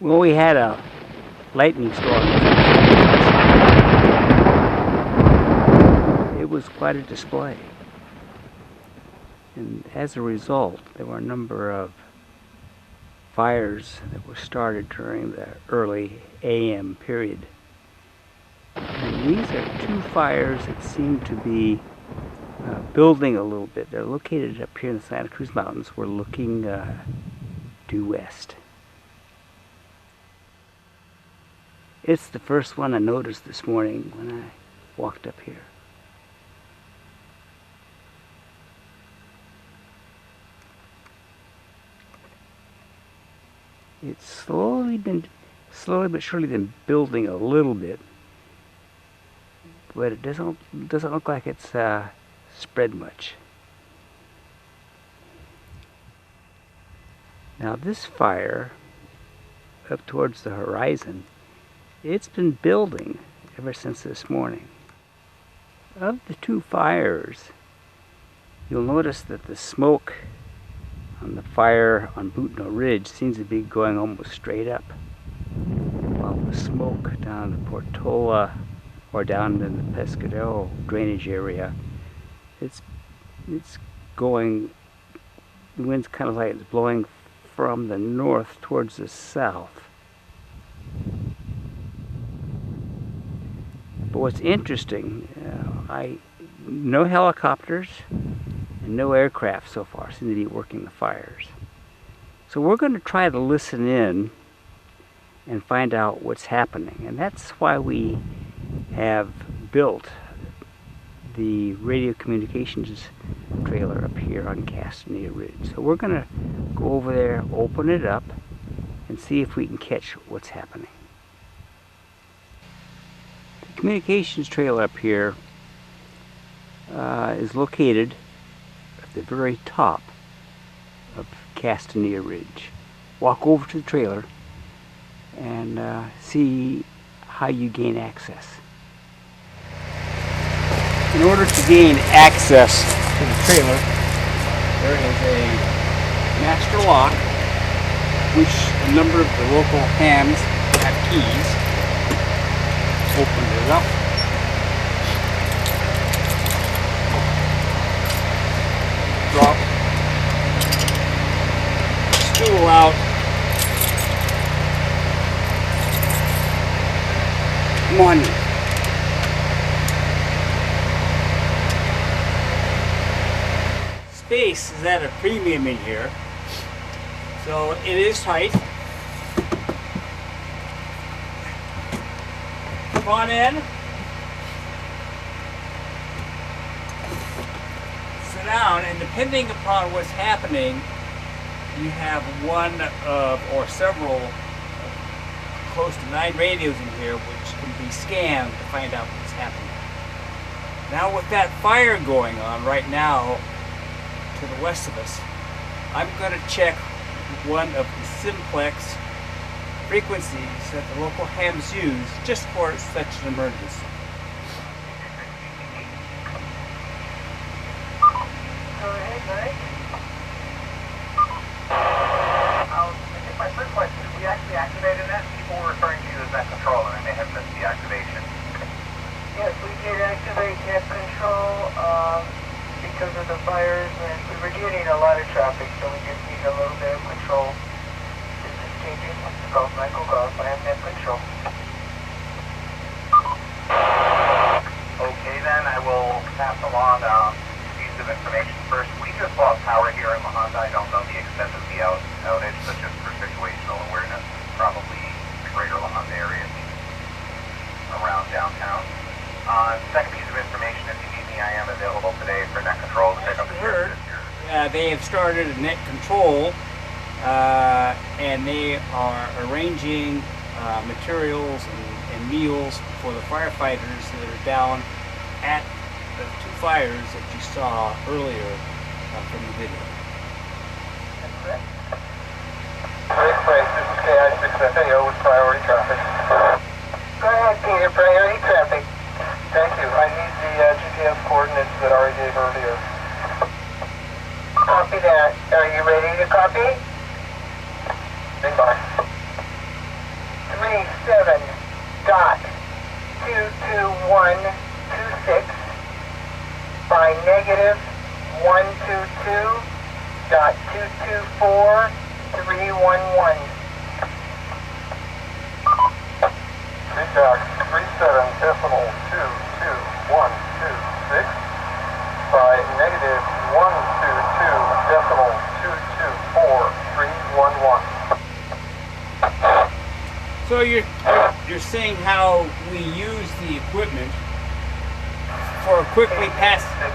Well, we had a lightning storm. It was quite a display. And as a result, there were a number of fires that were started during the early AM period. And these are two fires that seem to be building a little bit. They're located up here in the Santa Cruz Mountains. We're looking due west. It's the first one I noticed this morning when I walked up here. It's slowly but surely been building a little bit, but it doesn't look like it's spread much. Now this fire up towards the horizon, it's been building ever since this morning. Of the two fires, you'll notice that the smoke on the fire on Bootno Ridge seems to be going almost straight up, while the smoke down the Portola or down in the Pescadero drainage area, it's going, the wind's kind of like it's blowing from the north towards the south. But what's interesting, no helicopters and no aircraft so far seem to be working the fires. So we're going to try to listen in and find out what's happening. And that's why we have built the radio communications trailer up here on Castanea Ridge. So we're going to go over there, open it up, and see if we can catch what's happening. The communications trailer up here is located at the very top of Castanea Ridge. Walk over to the trailer and see how you gain access. In order to gain access to the trailer, there is a master lock, which a number of the local hams have keys. Open it up. Drop the stool out. Come on. Space is at a premium in here, so it is tight. Come on in. Sit down, and depending upon what's happening, you have one of or several close to 9 radios in here which can be scanned to find out what's happening. Now with that fire going on right now to the west of us, I'm going to check one of the simplex frequencies that the local hams use just for such an emergency. Go ahead, Greg. My first question, did we actually activate that? People were referring to you as net control, and I may have missed the activation. Yes, we did activate net control because of the fires, and we were getting a lot of traffic, so we just need a little bit of control. This is KJ Golf Michael Golf. I have net control. Okay, then I will pass along a piece of information. First, we just lost power here in La Honda. I don't know the extent of the outage, but just for situational awareness, probably the greater La Honda area around downtown. Second piece of information, if you need me, I am available today for net control to pick up the heard, they have started a net control, and they are arranging materials and meals for the firefighters that are down at the 2 fires that you saw earlier from the video. That's correct. Great place, this is KI6FAO with priority traffic. Go ahead, Peter. Priority traffic. Thank you. I need the GPS coordinates that Ari gave earlier. Copy that. Are you ready to copy? Bye. 37.22126 by negative 122.224311. Feedback 37.22126 by negative 122.224311. So you're saying how we use the equipment for quickly passing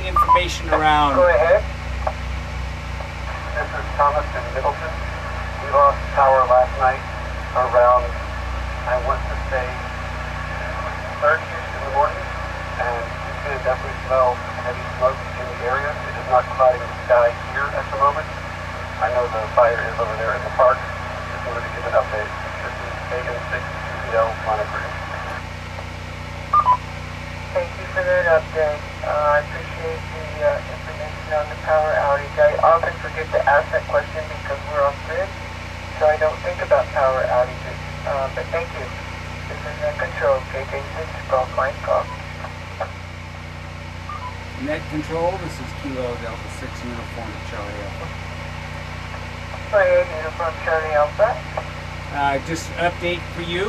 information around. Go ahead. This is Thomas in Middleton. We lost power last night around, I want to say, 2:30 in the morning, and you can definitely smell heavy smoke in the area. It is not clouding the sky here at the moment. I know the fire is over there in the park. Just wanted to give an update. This is AM6QVL monitoring. Thank you for that update. I appreciate the information on the power outage. I often forget to ask that question because we're off grid, so I don't think about power outages. But thank you. This is Net Control, KJ6, Golf Mike Golf. Net Control, this is Kilo Delta 6 Uniform Charlie Alpha. Play Uniform Charlie Alpha. Just an update for you.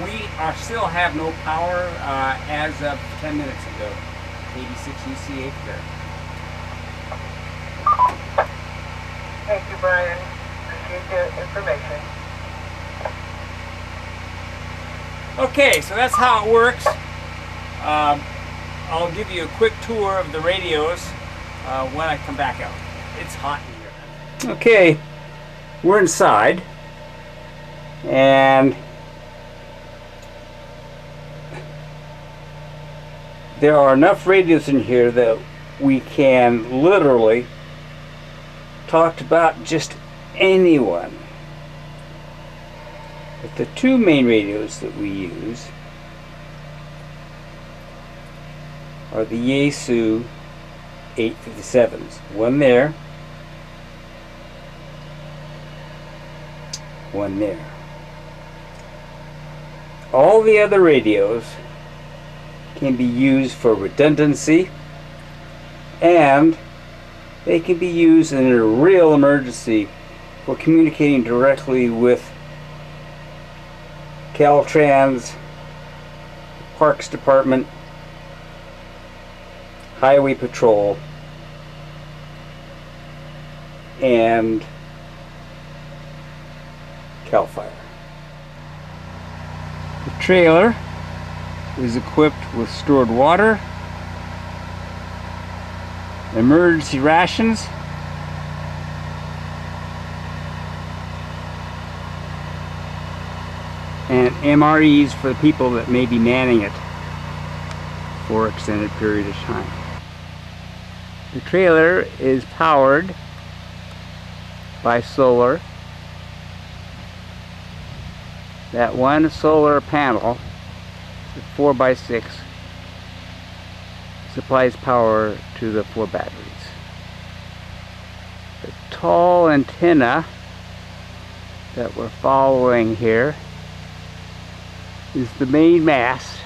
We still have no power as of 10 minutes ago. 86 UC8 there. Thank you, Brian. Appreciate the information. Okay, so that's how it works. I'll give you a quick tour of the radios when I come back out. It's hot in here. Okay, we're inside, and there are enough radios in here that we can literally talk about just anyone. But the two main radios that we use are the Yaesu 857s. One there, one there. All the other radios can be used for redundancy, and they can be used in a real emergency for communicating directly with Caltrans, Parks Department, Highway Patrol, and CAL FIRE. The trailer is equipped with stored water, emergency rations, and MREs for the people that may be manning it for an extended period of time. The trailer is powered by solar. That one solar panel, the 4x6, supplies power to the 4 batteries. The tall antenna that we're following here is the main mast,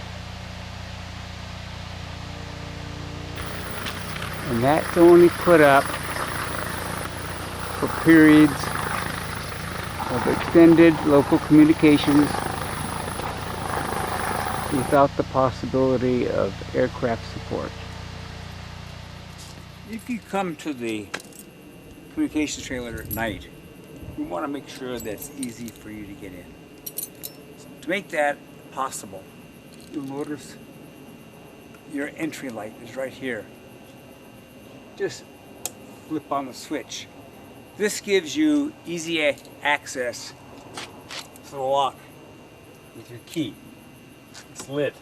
and that's only put up for periods of extended local communications without the possibility of aircraft support. If you come to the communications trailer at night, we want to make sure that it's easy for you to get in. To make that possible, you'll notice your entry light is right here. Just flip on the switch. This gives you easy access to the lock with your key. It's lit.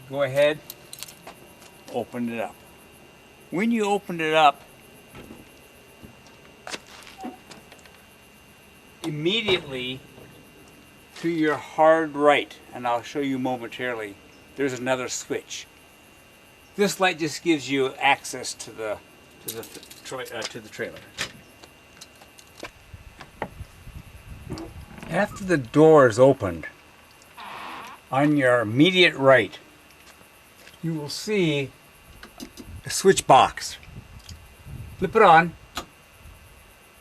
Go ahead, open it up. When you open it up, immediately to your hard right, and I'll show you momentarily, there's another switch. This light just gives you access to the trailer. After the door is opened, on your immediate right, you will see a switch box. Flip it on,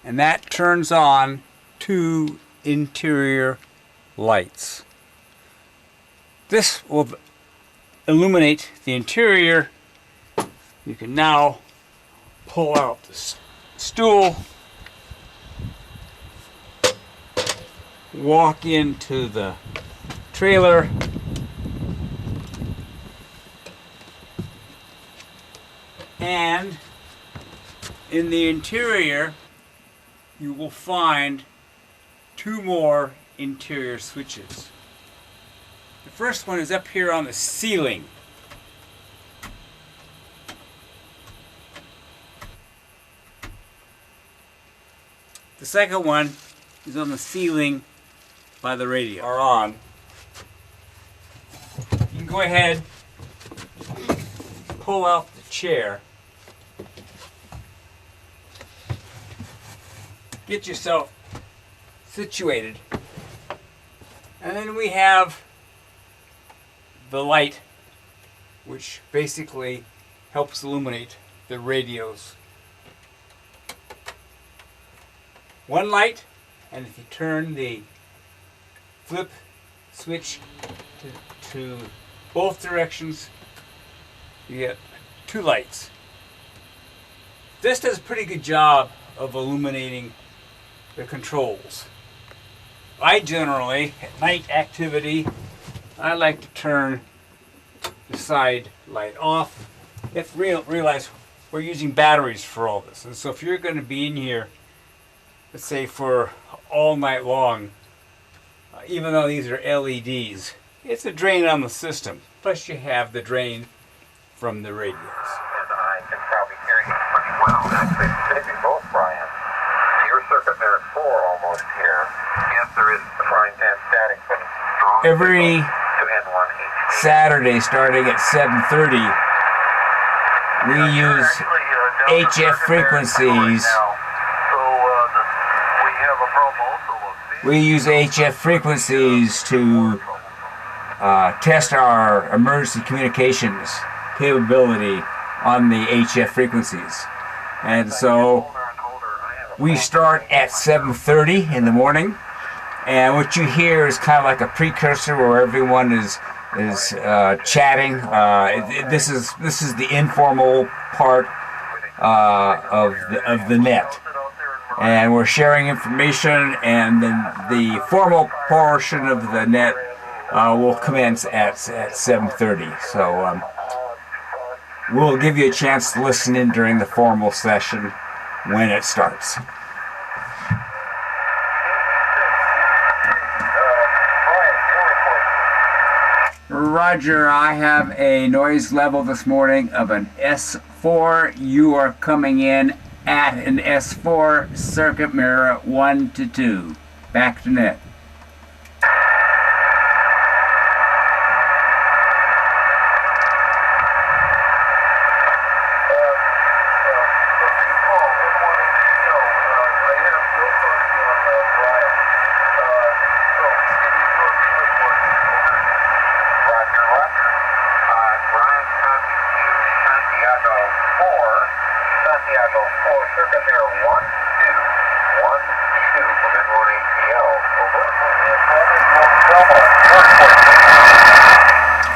and that turns on 2 interior lights. This will illuminate the interior. You can now pull out the stool, walk into the trailer, and in the interior you will find 2 more interior switches. The first one is up here on the ceiling. The second one is on the ceiling by the radio. Are on. You can go ahead, pull out the chair, get yourself situated, and then we have the light, which basically helps illuminate the radios. One light, and if you turn the flip switch to both directions, you get 2 lights. This does a pretty good job of illuminating the controls. I generally, at night activity, I like to turn the side light off. You have to realize we're using batteries for all this. And so if you're going to be in here, let's say for all night long, even though these are LEDs, it's a drain on the system. Plus you have the drain from the radios. And I can probably hear you pretty well. Actually, maybe both, Brian. Your circuit there at 4 almost here. Yes, there is the frying pan static, but it's strong. Every Saturday starting at 7:30, we use HF frequencies. We use HF frequencies to test our emergency communications capability on the HF frequencies. And so we start at 7:30 in the morning, and what you hear is kind of like a precursor where everyone is chatting. This is the informal part of the net. And we're sharing information, and then the formal portion of the net will commence at 7:30. So we'll give you a chance to listen in during the formal session when it starts. Roger, I have a noise level this morning of an S4. You are coming in at an S4 circuit mirror 1 to 2. Back to net.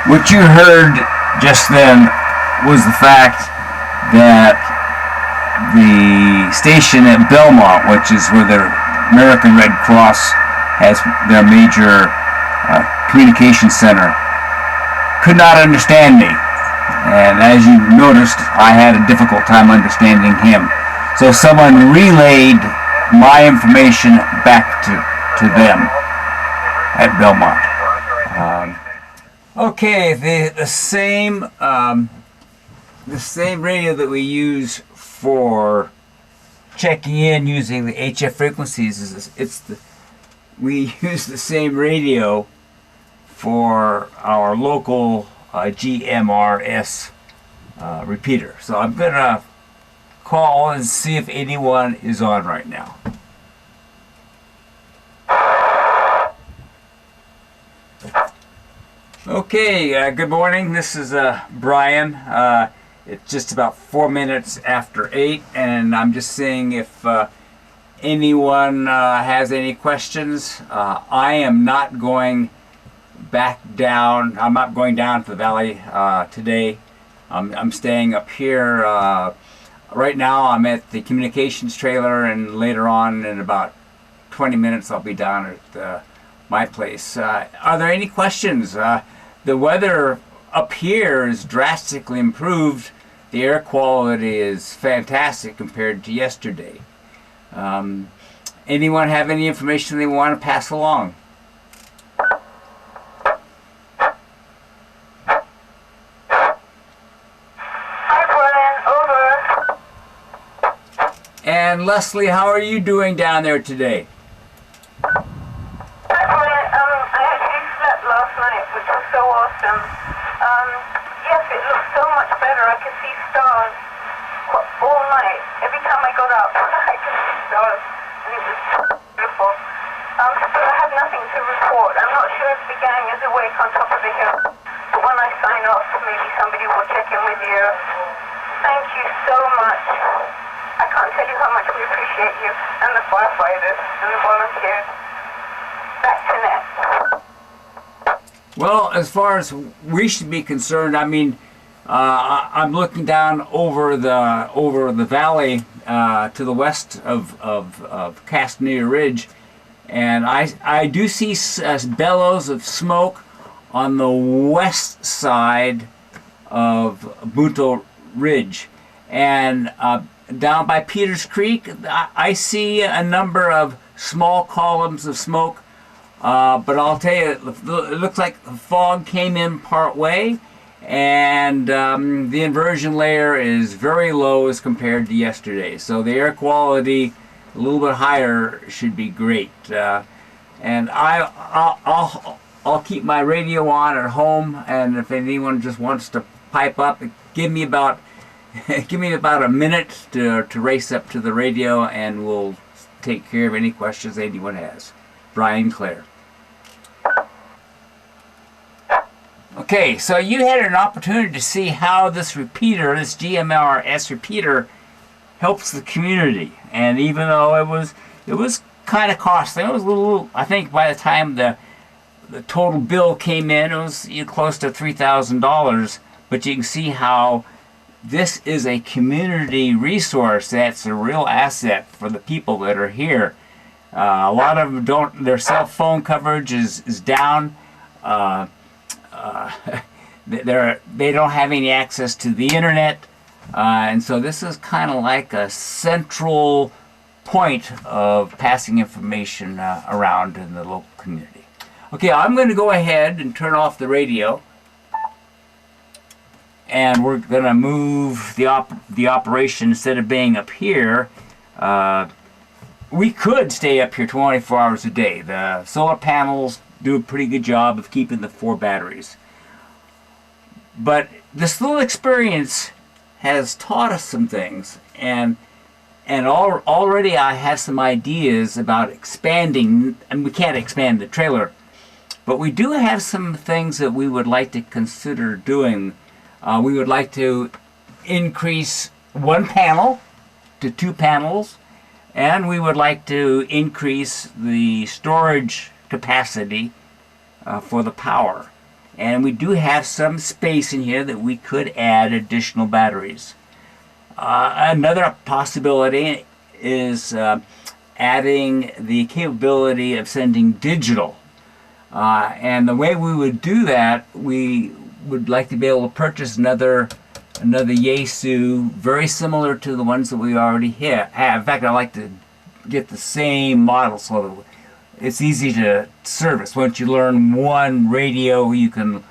What you heard just then was the fact that the station at Belmont, which is where the American Red Cross has their major communication center, could not understand me. And as you noticed, I had a difficult time understanding him. So someone relayed my information back to them at Belmont. Okay, the same radio that we use for checking in using the HF frequencies we use the same radio for our local GMRS repeater. So I'm gonna call and see if anyone is on right now. Okay, good morning. This is Brian. It's just about 4 minutes after 8, and I'm just seeing if anyone has any questions. I am not going back down. I'm not going down to the valley today. I'm staying up here. Right now I'm at the communications trailer, and later on in about 20 minutes I'll be down at my place. Are there any questions? The weather up here is drastically improved. The air quality is fantastic compared to yesterday. Anyone have any information they want to pass along? Hi, Brian. Over. And Leslie, how are you doing down there today? Hi, Brian. I actually slept last night, which was so awesome. Yes, it looks so much better. I can see stars all night. Every time I got up, I could see stars, and it was beautiful. So I have nothing to report. I'm not sure if the gang is awake on top of the hill, but when I sign off, maybe somebody will check in with you. Thank you so much. I can't tell you how much we appreciate you, and the firefighters, and the volunteers. Back to net. Well, as far as we should be concerned, I mean, I'm looking down over the valley to the west of Castanea Ridge, and I do see bellows of smoke on the west side of Bunto Ridge, and down by Peters Creek, I see a number of small columns of smoke. But I'll tell you, it looks like the fog came in part way, and the inversion layer is very low as compared to yesterday. So the air quality a little bit higher should be great. And I'll keep my radio on at home, and if anyone just wants to pipe up, give me about a minute to race up to the radio, and we'll take care of any questions anyone has. Brian Clare. Okay, so you had an opportunity to see how this repeater, this GMRS repeater, helps the community. And even though it was kind of costly, it was a little. I think by the time the total bill came in, it was close to $3,000. But you can see how this is a community resource that's a real asset for the people that are here. A lot of them don't. Their cell phone coverage is down. They don't have any access to the internet, and so this is kind of like a central point of passing information around in the local community. Okay, I'm going to go ahead and turn off the radio, and we're going to move the operation. Instead of being up here, we could stay up here 24 hours a day. The solar panels do a pretty good job of keeping the 4 batteries. But this little experience has taught us some things, and already I have some ideas about expanding, and we can't expand the trailer, but we do have some things that we would like to consider doing. We would like to increase 1 panel to 2 panels, and we would like to increase the storage capacity for the power. And we do have some space in here that we could add additional batteries. Another possibility is adding the capability of sending digital. And the way we would do that, we would like to be able to purchase another Yaesu, very similar to the ones that we already have. In fact, I'd like to get the same model so that it's easy to service. Once you learn one radio, you'll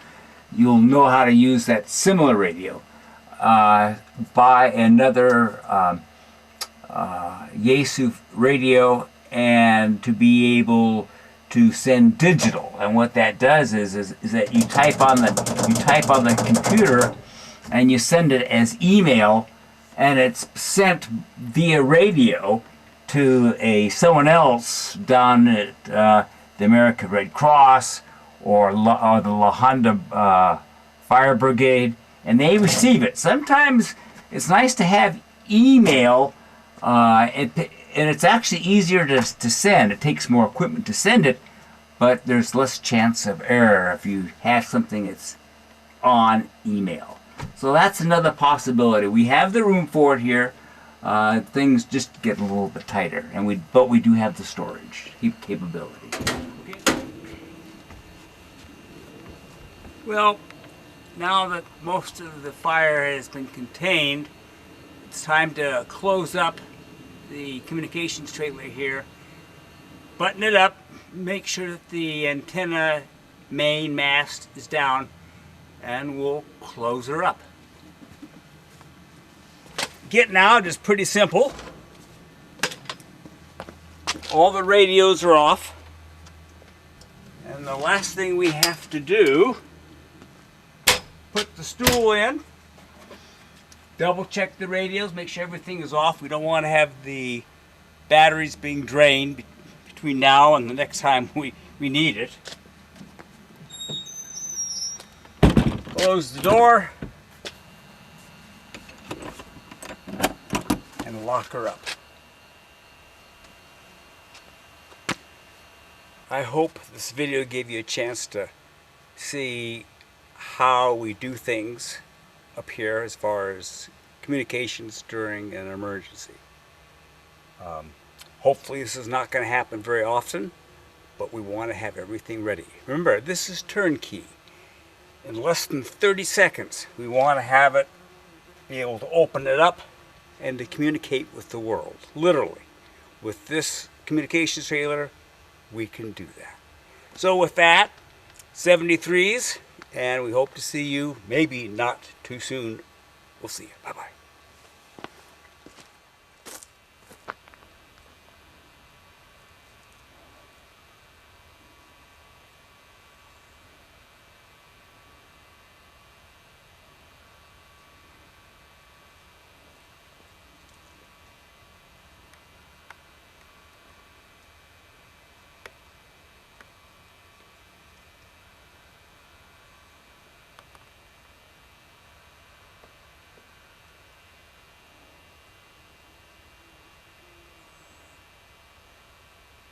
know how to use that similar radio. Buy another Yaesu radio, and to be able to send digital. And what that does is that you type on the computer, and you send it as email, and it's sent via radio to someone else down at the American Red Cross or the La Honda Fire Brigade, and they receive it. Sometimes it's nice to have email, and it's actually easier to send. It takes more equipment to send it, but there's less chance of error if you have something that's on email. So that's another possibility. We have the room for it here. Things just get a little bit tighter, but we do have the storage capability. Okay. Well, now that most of the fire has been contained, it's time to close up the communications trailer here, button it up, make sure that the antenna main mast is down, and we'll close her up. Getting out is pretty simple. All the radios are off, and the last thing we have to do, put the stool in, double check the radios, make sure everything is off. We don't want to have the batteries being drained between now and the next time we need it. Close the door and lock her up. I hope this video gave you a chance to see how we do things up here as far as communications during an emergency. Hopefully this is not going to happen very often, but we want to have everything ready. Remember, this is turnkey. In less than 30 seconds, we want to have it, be able to open it up and to communicate with the world. Literally. With this communications trailer, we can do that. So with that, 73s, and we hope to see you maybe not too soon. We'll see you. Bye-bye.